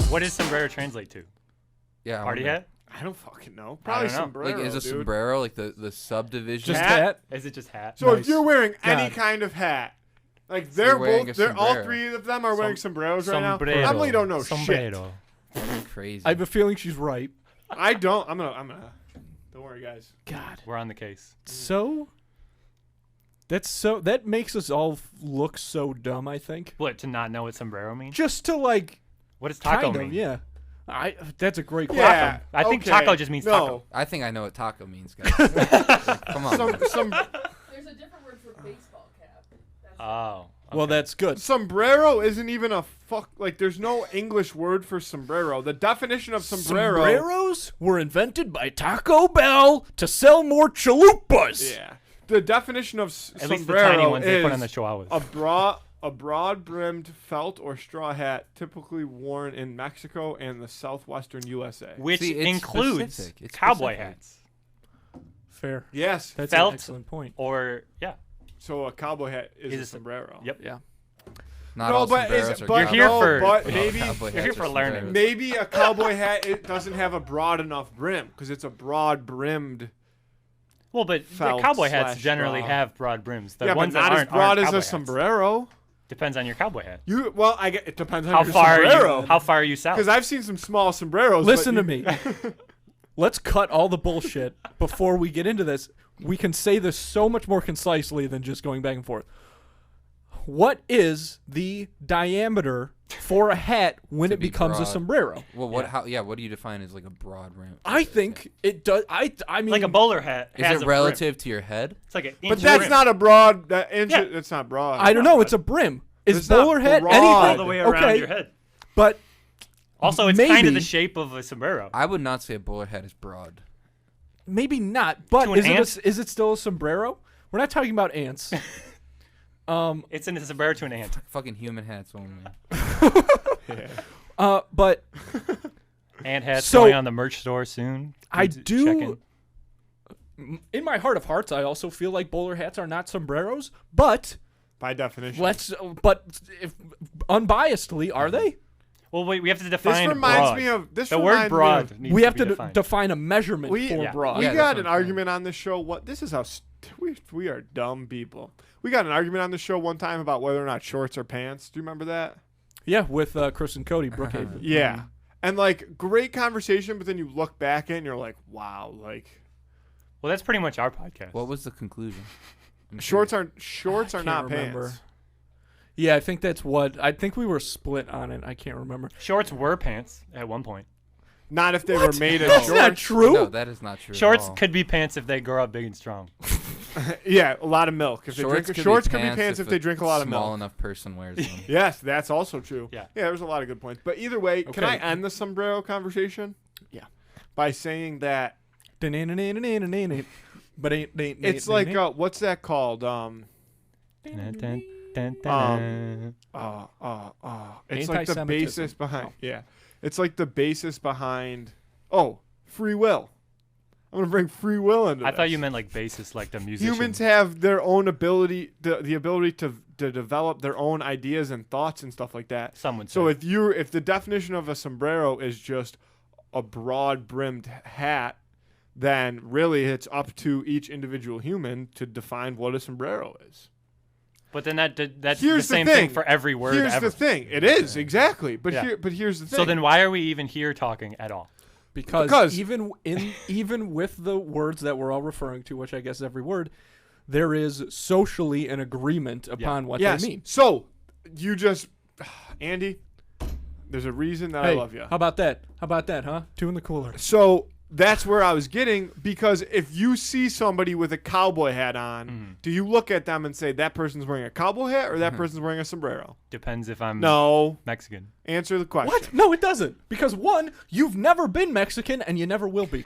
What does sombrero translate to? Yeah. Party hat? I don't fucking know. Probably don't know. sombrero. Like, is a dude. sombrero like the subdivision? Just hat? Is it just hat? So Nice. if you're wearing any God. kind of hat, like you're they're wearing both, a they're all sombrero. three of them are wearing sombreros right now. Sombrero. Emily don't know shit. Sombrero. Crazy. I have a feeling she's right. I don't. I'm gonna. Don't worry, guys. God. We're on the case. That makes us all look so dumb, I think. What, to not know what sombrero means? Just to like What does taco kind mean? of, yeah. That's a great question. Yeah. I think okay. taco just means no. taco. I think I know what taco means, guys. Come on. Some There's a different word for baseball cap. That's Oh. Well, that's good. sombrero isn't even a fuck. Like, there's no English word for sombrero. The definition of sombrero. Sombreros were invented by Taco Bell to sell more chalupas. Yeah. The definition of At least the sombrero tiny ones they is put on the chihuahuas. a broad-brimmed felt or straw hat typically worn in Mexico and the southwestern USA. Which See, it's includes specific. It's cowboy specific. hats. Fair. Yes. That's Felt. an excellent point. Or, yeah. So a cowboy hat is Is a a sombrero. Yep. Yeah. Not No, all but sombreros is are but You're here no, for- but All maybe cowboy you're here hats for are learning. sombreros. maybe a cowboy hat it doesn't have a broad enough brim because it's a broad brimmed. Well, but the Felt cowboy hats slash generally straw. have broad brims. The Yeah, but ones not that as aren't, broad aren't as cowboy a hats. sombrero. Depends on your cowboy hat. I get it depends on How your far sombrero. how far are you south? Because I've seen some small sombreros. Listen but to me. Let's cut all the bullshit before we get into this. We can say this so much more concisely than just going back and forth. What is the diameter for a hat when To it be becomes a broad. sombrero? Well, what? How? Yeah. What do you define as like a broad rim? I think it does. I mean, like a bowler hat Is has it a relative to your head? Brim. It's like an But inch that's brim. not a broad. That inch. Yeah. It's not broad. I don't know. It's a brim. Is It's not bowler hat broad. anything? all the way around okay, your head. but Also, it's kind of maybe- the shape of a sombrero. I would not say a bowler hat is broad. maybe not. But To an is ant? is it still a sombrero? We're not talking about ants. It's a sombrero to an ant. Fucking human hats only. But Ant hats So- going on the merch store soon. I Check do. in. In my heart of hearts, I also feel like bowler hats are not sombreros. But By definition. but if unbiasedly, are they? Well, wait, we have to This define reminds broad. me of this. the reminds word me broad of- needs We have to to be defined. define a measurement We- for yeah. broad. We Yeah, got that's an what I'm saying. argument on this show. What this is how we are dumb people. We got an argument on the show one time about whether or not shorts are pants. Do you remember that? Yeah, with Chris and Cody Brookhaven. Yeah. And like great conversation, but then you look back at it and you're like, wow, like Well, that's pretty much our podcast. What was the conclusion? I'm shorts curious. are can't not remember. pants. Yeah, I think that's what. I think we were split on it. I can't remember. Shorts were pants at one point. Not if they were made of That's shorts. not true. No, that is not true. at Shorts all. could be pants if they grow up big and strong. Yeah, a lot of milk. If Shorts they drink, shorts could be pants if if they drink a lot of small milk. enough person wears them. Yes, that's also true. Yeah. Yeah, there's a lot of good points. But either way, can I Okay. end the sombrero conversation? Yeah. By saying that But it's like what's that called? Dun, dun, dun, dun. It's like the Anti-Semitism. basis behind. Oh. Yeah, it's like the basis behind. Oh, free will. I'm gonna bring free will into I this. thought you meant like basis, like the musician. Humans have their own ability, the ability to develop their own ideas and thoughts and stuff like that. Some would So say. if the definition of a sombrero is just a broad brimmed hat, then really it's up to each individual human to define what a sombrero is. But then that's the Here's the same thing. thing for every word Here's ever. the thing. It is exactly. But Yeah. here's the thing. So then why are we even here talking at all? because even with the words that we're all referring to, which I guess is every word, there is socially an agreement upon what yes. they mean. So you just Andy, there's a reason that I Hey, love you. how about that? How about that, huh? Two in the cooler. So that's where I was getting, because if you see somebody with a cowboy hat on, do you look at them and say that person's wearing a cowboy hat or that person's wearing a sombrero? Depends if I'm No. Mexican. Answer the question. What? No, it doesn't. Because one, you've never been Mexican and you never will be.